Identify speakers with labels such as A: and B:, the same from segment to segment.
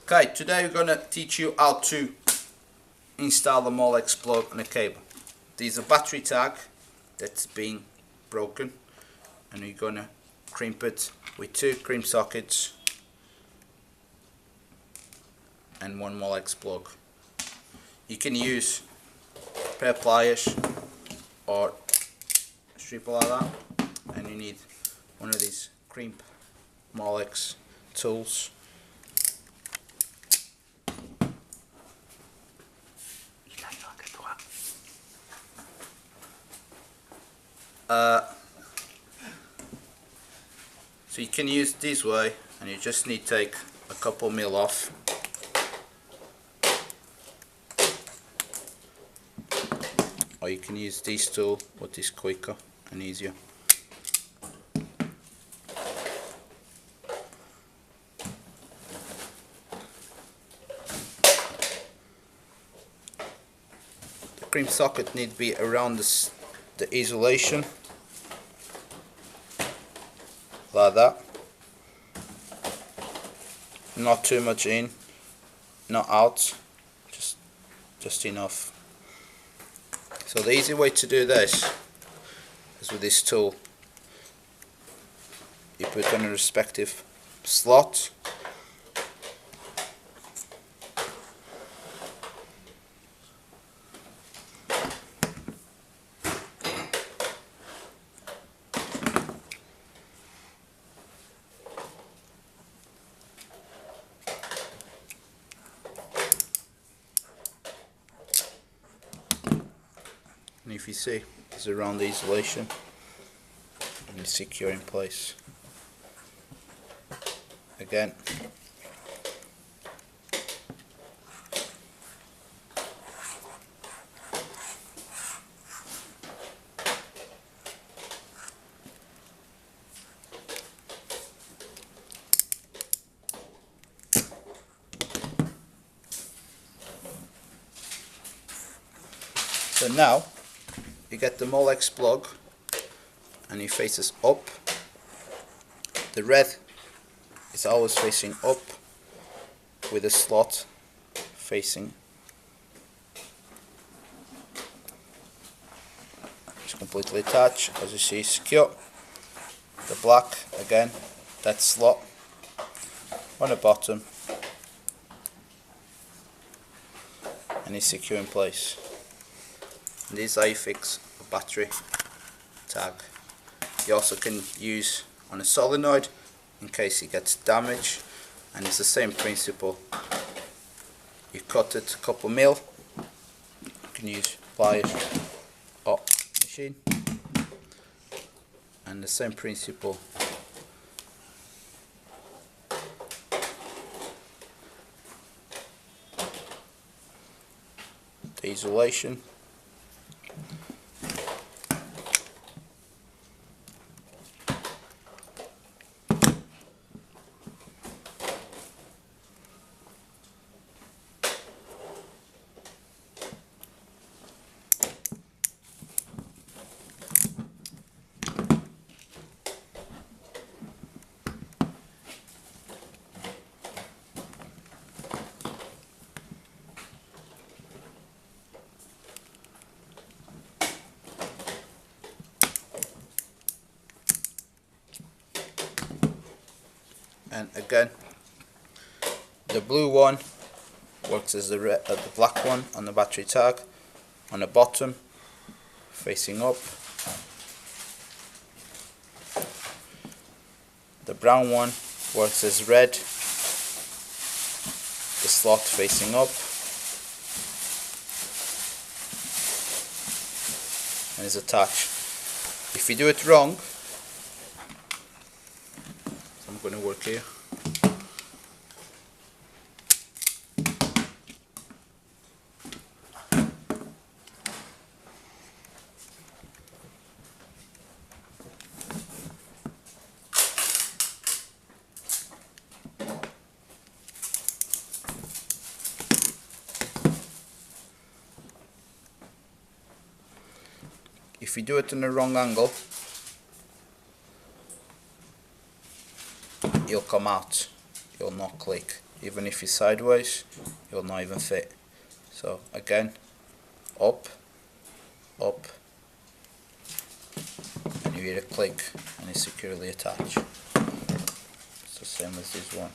A: Okay, today we're gonna teach you how to install a Molex plug on a cable. There's a battery tag that's been broken, and we're gonna crimp it with two crimp sockets and one Molex plug. You can use pair pliers or a strip like that, and you need one of these crimp Molex tools. So you can use this way, and you just need to take a couple mil off. Or you can use this tool, what is quicker and easier. The crimp socket need to be around the isolation, like that. Not too much in, not out, just enough. So the easy way to do this is with this tool. You put on a respective slot. And if you see, it's around the isolation and it's secure in place. Again, so now you get the Molex plug and it faces up. The red is always facing up with a slot facing. It's completely attached, as you see, secure. The black, again, that slot on the bottom, and it's secure in place. And this is how you fix a battery tag. You also can use on a solenoid in case it gets damaged, and it's the same principle. You cut it a couple mil, you can use pliers or machine, and the same principle. The isolation. And again, the blue one works as the black one on the battery tag, on the bottom, facing up. The brown one works as red, the slot facing up, and is attached. If you do it wrong, I'm going to work here. If you do it in the wrong angle, it'll come out, it'll not click. even if it's sideways, it will not even fit. So again, up, up, and you hear a click and it's securely attached. It's the same as this one.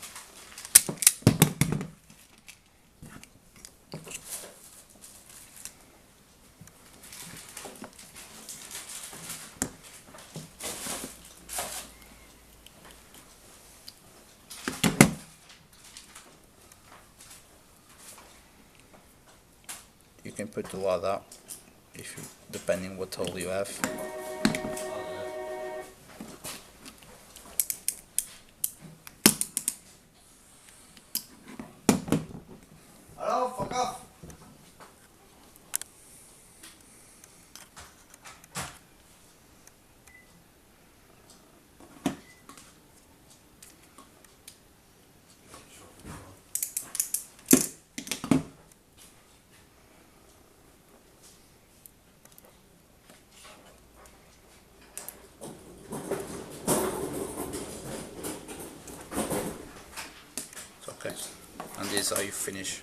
A: You can put it like that, if you, depending what hole you have.
B: Hello, fuck off.
A: It's okay. And this is how you finish.